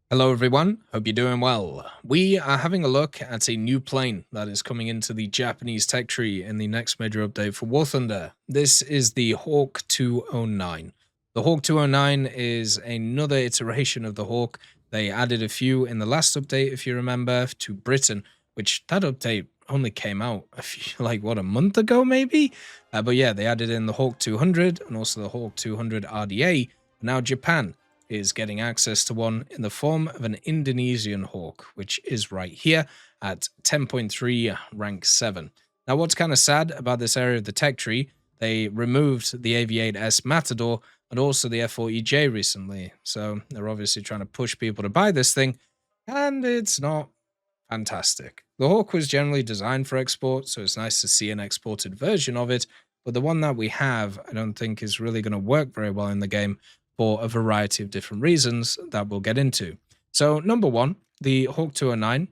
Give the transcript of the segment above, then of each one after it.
Hello everyone, hope you're doing well. We are having a look at a new plane that is coming into the Japanese tech tree in the next major update for War Thunder. This is the Hawk 209. The Hawk 209 is another iteration of the Hawk. They added a few in the last update, if you remember, to Britain, which that update only came out a month ago maybe? But yeah, they added in the Hawk 200 and also the Hawk 200 RDA. Now Japan is getting access to one in the form of an Indonesian Hawk, which is right here at 10.3 rank 7. Now, what's kind of sad about this area of the tech tree, they removed the AV8S Matador and also the F40J recently. So they're obviously trying to push people to buy this thing, and it's not fantastic. The Hawk was generally designed for export, so it's nice to see an exported version of it, but the one that we have, I don't think is really going to work very well in the game for a variety of different reasons that we'll get into. So, number one, the Hawk 209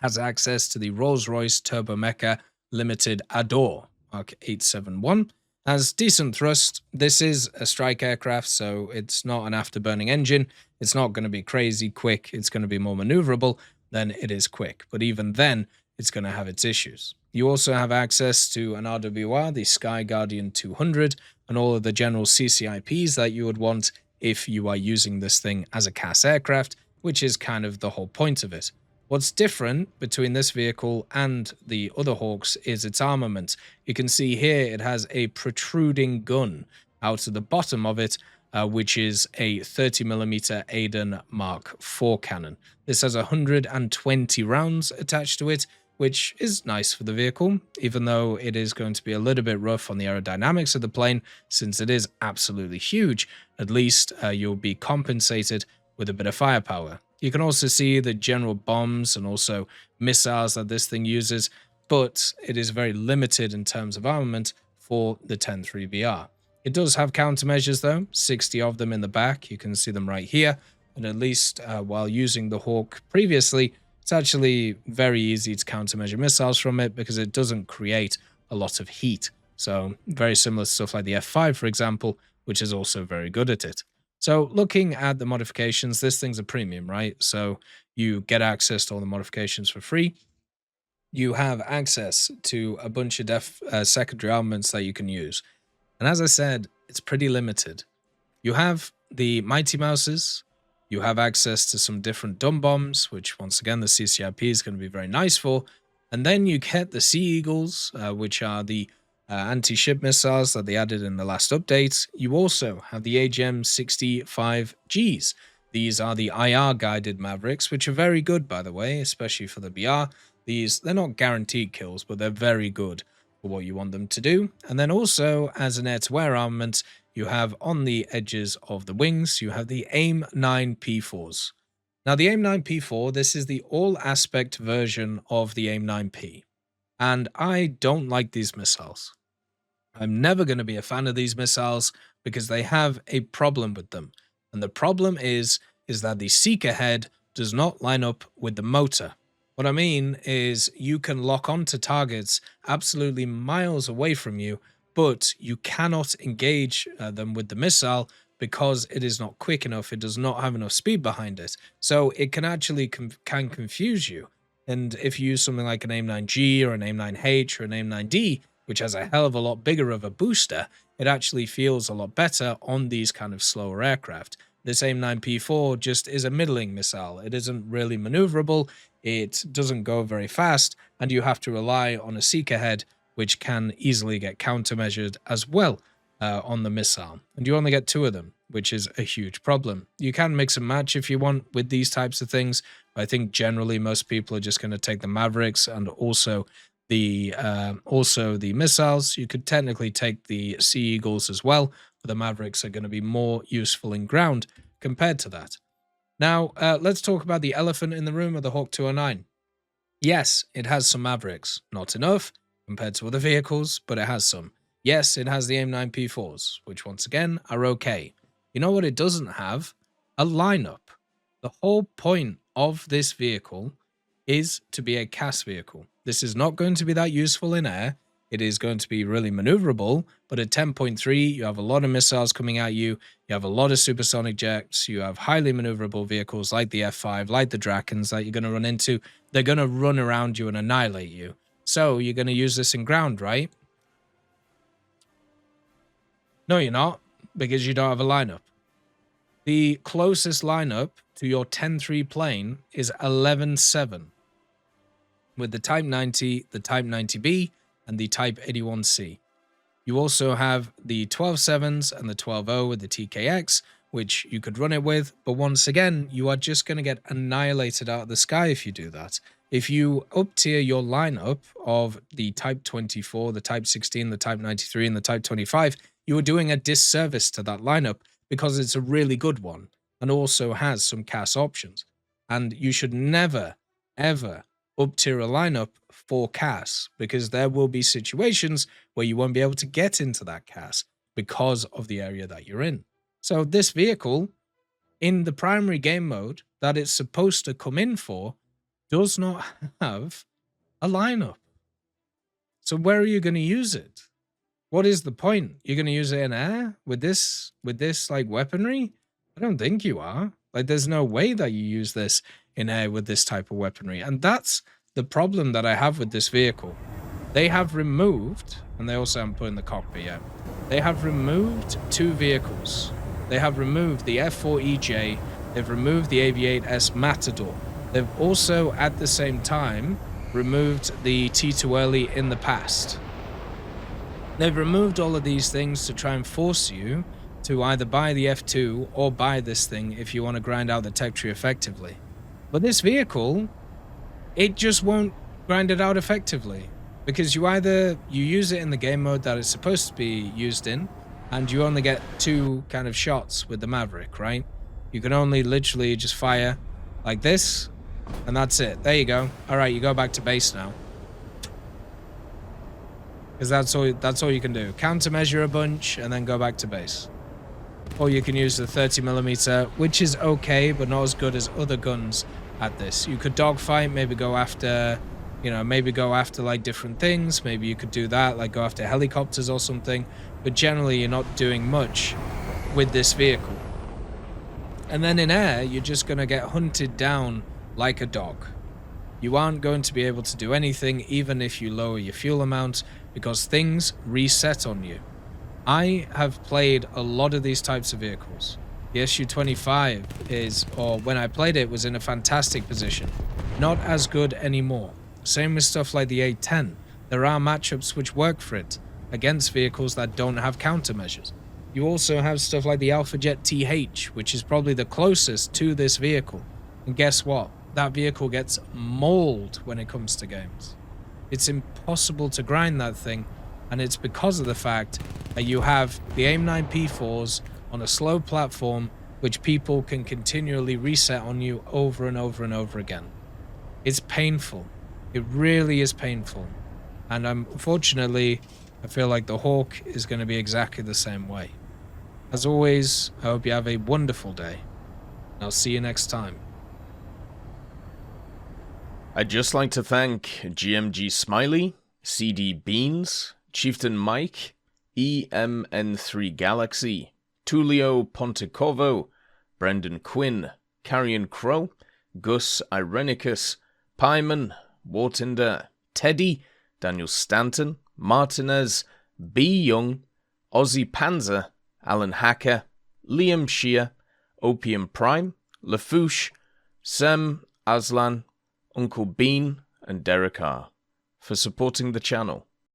has access to the Rolls-Royce Turbo Mecha Limited Adour Mark 871. Has decent thrust. This is a strike aircraft, so it's not an afterburning engine. It's not going to be crazy quick. It's going to be more maneuverable than it is quick. But even then, it's going to have its issues. You also have access to an RWR, the Sky Guardian 200, and all of the general CCIPs that you would want if you are using this thing as a CAS aircraft, which is kind of the whole point of it. What's different between this vehicle and the other Hawks is its armament. You can see here it has a protruding gun out of the bottom of it, which is a 30mm ADEN Mark IV cannon. This has 120 rounds attached to it, which is nice for the vehicle, even though it is going to be a little bit rough on the aerodynamics of the plane, since it is absolutely huge. At least you'll be compensated with a bit of firepower. You can also see the general bombs and also missiles that this thing uses, but it is very limited in terms of armament for the 10-3BR. It does have countermeasures though, 60 of them in the back. You can see them right here, and at least while using the Hawk previously, it's actually very easy to countermeasure missiles from it because it doesn't create a lot of heat. So very similar to stuff like the F5, for example, which is also very good at it. So looking at the modifications, this thing's a premium, right? So you get access to all the modifications for free. You have access to a bunch of secondary armaments that you can use. And as I said, it's pretty limited. You have the Mighty Mouses. You have access to some different dumb bombs, which once again the CCIP is going to be very nice for. And then you get the Sea Eagles, which are the anti-ship missiles that they added in the last update. You also have the AGM-65Gs. These are the IR-guided Mavericks, which are very good, by the way, especially for the BR. They're not guaranteed kills, but they're very good for what you want them to do. And then also, as an air-to-air armament, you have on the edges of the wings, you have the AIM-9 P4s. Now, the AIM-9 P4, this is the all-aspect version of the AIM-9 P. And I don't like these missiles. I'm never going to be a fan of these missiles because they have a problem with them. And the problem is that the seeker head does not line up with the motor. What I mean is you can lock onto targets absolutely miles away from you, but you cannot engage them with the missile because it is not quick enough. It does not have enough speed behind it. So it can actually can confuse you. And if you use something like an AIM-9G or an AIM-9H or an AIM-9D, which has a hell of a lot bigger of a booster, it actually feels a lot better on these kind of slower aircraft. This AIM-9 P4 just is a middling missile. It isn't really maneuverable, it doesn't go very fast, and you have to rely on a seeker head, which can easily get countermeasured as well on the missile. And you only get 2 of them, which is a huge problem. You can mix and match if you want with these types of things, but I think generally most people are just going to take the Mavericks and also the missiles. You could technically take the Sea Eagles as well, but the Mavericks are going to be more useful in ground compared to that. Now, let's talk about the elephant in the room of the Hawk 209. Yes, it has some Mavericks. Not enough compared to other vehicles, but it has some. Yes, it has the AIM-9 P4s, which once again are okay. You know what it doesn't have? A lineup. The whole point of this vehicle is to be a CAS vehicle. This is not going to be that useful in air. it is going to be really maneuverable. But at 10.3, you have a lot of missiles coming at you. You have a lot of supersonic jets. You have highly maneuverable vehicles like the F5, like the Drakens that you're going to run into. They're going to run around you and annihilate you. So you're going to use this in ground, right? No, you're not, because you don't have a lineup. The closest lineup to your 10-3 plane is 11-7, with the Type 90, the Type 90B, and the Type 81C. You also have the 12-7s and the 12-0 with the TKX, which you could run it with, but once again, you are just going to get annihilated out of the sky if you do that. If you up-tier your lineup of the Type 24, the Type 16, the Type 93, and the Type 25, you are doing a disservice to that lineup because it's a really good one and also has some CAS options. And you should never, ever up-tier a lineup for CAS, because there will be situations where you won't be able to get into that CAS because of the area that you're in. So this vehicle, in the primary game mode that it's supposed to come in for, does not have a lineup. So where are you going to use it? What is the point? You're going to use it in air with this like weaponry? I don't think you are. Like, there's no way that you use this in air with this type of weaponry. And that's the problem that I have with this vehicle. They have removed, and they also haven't put in the cockpit yet, they have removed two vehicles. They have removed the F4EJ, they've removed the AV8S Matador. They've also, at the same time, removed the T2 early in the past. They've removed all of these things to try and force you to either buy the F2 or buy this thing if you want to grind out the tech tree effectively. But this vehicle, it just won't grind it out effectively, because you use it in the game mode that it's supposed to be used in, and you only get two kind of shots with the Maverick, right? You can only literally just fire like this, and that's it. There you go. All right, you go back to base now. Because that's all you can do. Countermeasure a bunch and then go back to base. Or you can use the 30mm, which is okay, but not as good as other guns at this. You could dogfight, maybe go after, like different things. Maybe you could do that, like go after helicopters or something. But generally, you're not doing much with this vehicle. And then in air, you're just going to get hunted down like a dog. You aren't going to be able to do anything, even if you lower your fuel amount, because things reset on you. I have played a lot of these types of vehicles. The Su-25 or when I played it, was in a fantastic position. Not as good anymore. Same with stuff like the A10. There are matchups which work for it against vehicles that don't have countermeasures. You also have stuff like the Alpha Jet TH, which is probably the closest to this vehicle. And guess what? That vehicle gets mauled when it comes to games. It's impossible to grind that thing, and it's because of the fact that you have the AIM-9 P4s on a slow platform which people can continually reset on you over and over and over again. It's painful. It really is painful. And unfortunately, I feel like the Hawk is going to be exactly the same way. As always, I hope you have a wonderful day. I'll see you next time. I'd just like to thank GMG Smiley, CD Beans, Chieftain Mike, EMN3 Galaxy, Tulio Pontecorvo, Brendan Quinn, Carrion Crow, Gus Irenicus, Pyman, Wartinder, Teddy, Daniel Stanton, Martinez, B. Young, Ozzy Panzer, Alan Hacker, Liam Shear, Opium Prime, Lafouche, Sem Aslan, Uncle Bean, and Derek R. for supporting the channel.